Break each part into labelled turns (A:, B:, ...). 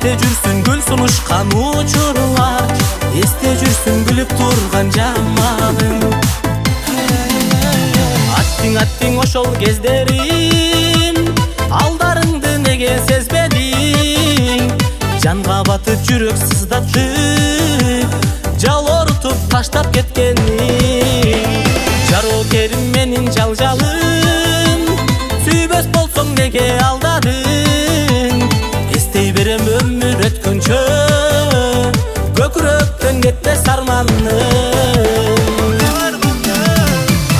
A: Esте жүрсүн гүл сунушкан учурлар, эсте жүрсүн күлүп турган жамалың. Аттиң ошол кездерим, алдарыңды неге сезбедиң? Жанга батып жүрөк сыздатып, жалортуп таштап кеткениң. Жароо керим менин жалжалым, сүйбөс болсоң неге алдадың? Эстей берем өмүр өткөнчө, көкүрөктөн кетпес арманым.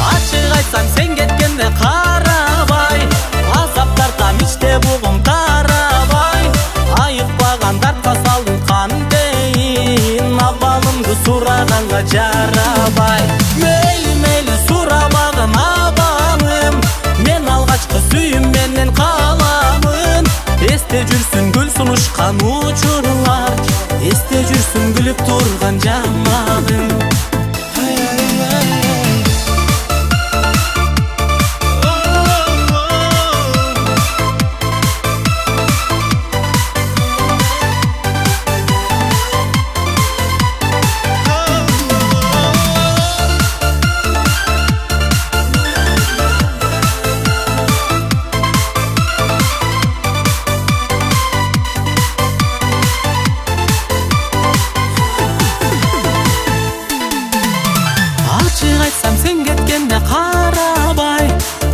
A: Ачык айтсам сен кеткенде карабай, азап тартам ичте бугум тарабай. Айыкпаган дартка салдың кантейин, абалымды сураганга жарабай. Мейли сурабагын абалым, мен алгачкы сүйүм менен каламын. Эсте жүрсүн гүл сунушкан учурлар, эсте жүрсүн күлүп турган жамалың. Айтсам сен кеткенде карабай,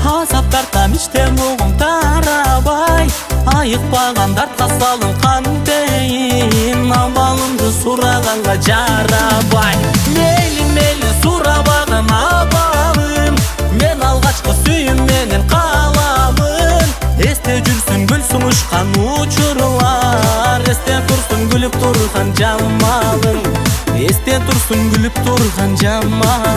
A: азап тартам ичте бугум тарабай. Айыкпаган дартка салым кантейин, абалымды сураганга жарабай. Мейли сурабагын абалым, мен алгачкы сүйүм менен каламын. Эсте жүрсүн гүл сунушкан учурлар, эсте турсун күлүп турган жамалың. Эсте турсун күлүп турган жамалың.